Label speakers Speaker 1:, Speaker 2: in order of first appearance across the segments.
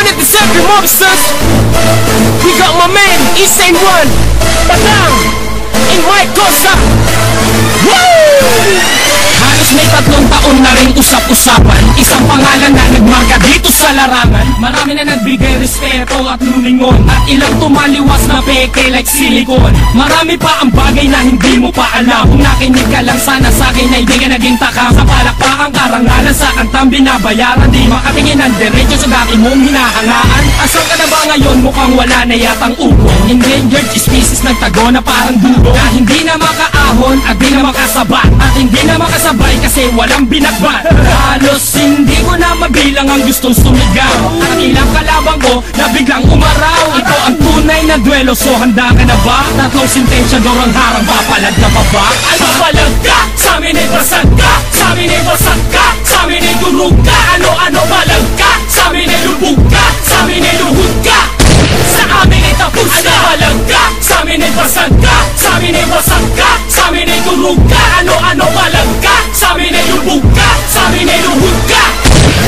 Speaker 1: it deserve them officers. We got my man, Insane One, Batang, and Mike Cosa. Woo! Halos may 3 taon na rin usap-usapan, isang pangalan na nagmarka dito sa larangan. Marami na nagbigay respeto at lumingon, at ilang tumaliwas na peke like silicon. Marami pa ang bagay na hindi mo pa alam. Kung nakinig ka lang sana sa'kin ay di ka naging takam. Sa palakpakang karangalan sa kantang binabayaran, di makatingin ang diretsyo sa dati mong hinahangaan. Asan ka na ba ngayon? Mukhang wala na yatang ugong. Endangered species nagtago na parang dugo, na hindi na makaahon at di na makasabat, at hindi na makasabay kasi walang binagbat. Halos hindi ko na mabilang ang gustong sumigaw, at ilang kalabang ko na biglang umaraw. Ito ang tunay na duelo, so handa ka na ba? 3 sentensyador ang harang, papalag ka pa ba? Ano palag ka? Sa amin ay basag ka, sa amin ay basag ka, sa amin ay durug ka. Ano palag ka? Sa amin ay lubog ka, sa amin ay luhod ka. Sa amin ay tapos ka. Ano palag ka? Sa amin ay basag ka, sa amin ay basag ka, sa amin ay durug ka. Ano palag ka? Sa amin ay lubog ka, sa amin ay luhod ka.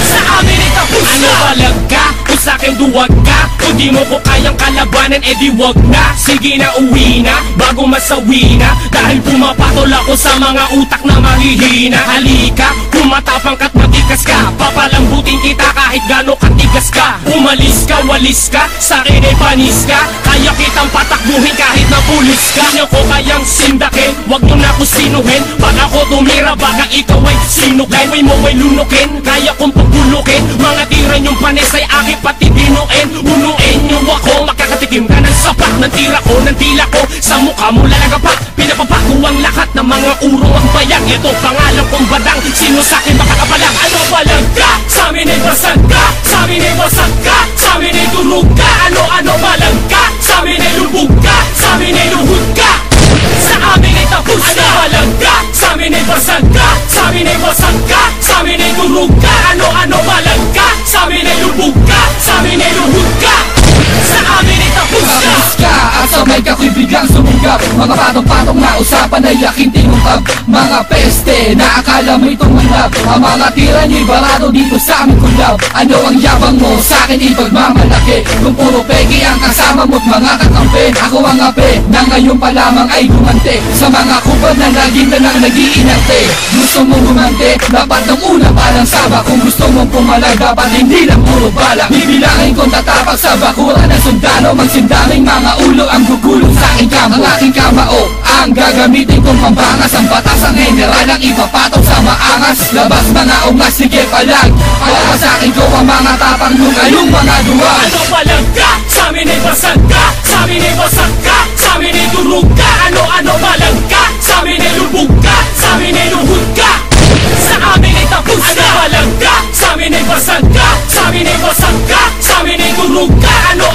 Speaker 1: Sa amin ay tapos ka. Ano palag ka? Kung sa'kin duwag ka, kung di mo ko kayang kalabanan, edi wag na. Sige na, uwi na, bago masawi na, dahil pumapatol ako sa mga utak na mahihina. Halika, kumatapang ka't matigas ka, papalambutin kita kahit gano'ng katigas ka. Umalis ka, walis ka, sa'kin ay panis ka, kaya kitang patakbuhin kahit na pulis ka. Di ko kayang sindakin, wag mo na ko sinuhin, pag ako tumira baka ikaw ay sinukin. Gawin mo ay lunukin, kaya kong pagulukin, mga tira niyong panis ay aking pati dinuin. Unuin niyo ako, makakatikim ka ng sapat ng tira ko, ng tila ko, sa mukha mo lalagapak. Pinapapago ang lahat ng mga urong ang bayag. Ito pangalan kong Badang, sino sa'kin makakapalang? Ano palag ka? Sa amin ay basag ka, sa amin ay basag ka, sa amin ay durug ka. Ano palag ka? Sa amin ay lubog ka, sa amin ay luhod ka. Sa amin ay tapos ka. Ano palag ka? Sa amin ay basag ka, sa amin ay basag ka, sa amin ay durug ka. Ano palag ka? Sa amin ay lubog ka, sa amin ay luhod ka. Sa amin ay tapos ka.
Speaker 2: At sa may kako'y biglang sumugap, mga patong-patong na usapan ay aking tinungkab. Mga peste na akala mo'y tumanggap, ang mga tira niyo'y barado dito sa aming kulab. Ano ang yabang mo sa'kin ipagmamalaki, kung puro pegi ang kasama mo't mga kakampi. Ako ang ape na ngayon pa lamang ay gumante, sa mga kupad na lagi na lang nag-iinarte. Gusto mong gumante, dapat ng una palang saba. Kung gusto mong pumalag, dapat hindi lang puro balak. Bibilangin kong tatapak sa bakura ng sundalo, magsindaming mga ulo ang gugulong sa aking kampo. Ang aking kamao ang gagamitin kong pambangas, ang batas ang general ang ipapatok sa maangas. Labas mga ungas, sige palag, para sa akin ko ang mga tapang nung kayong mga duwag.
Speaker 1: Ano palag ka? Sa amin ay basag ka, sa amin ay basag ka, sa amin ay durug ka. Ano palag ka? Sa amin ay lubog ka, sa amin ay luhod ka. Sa amin ay tapos ka. Ano palag ka? Sa amin ay basag ka, sa amin ay basag ka, sa amin ay durug ka. Ano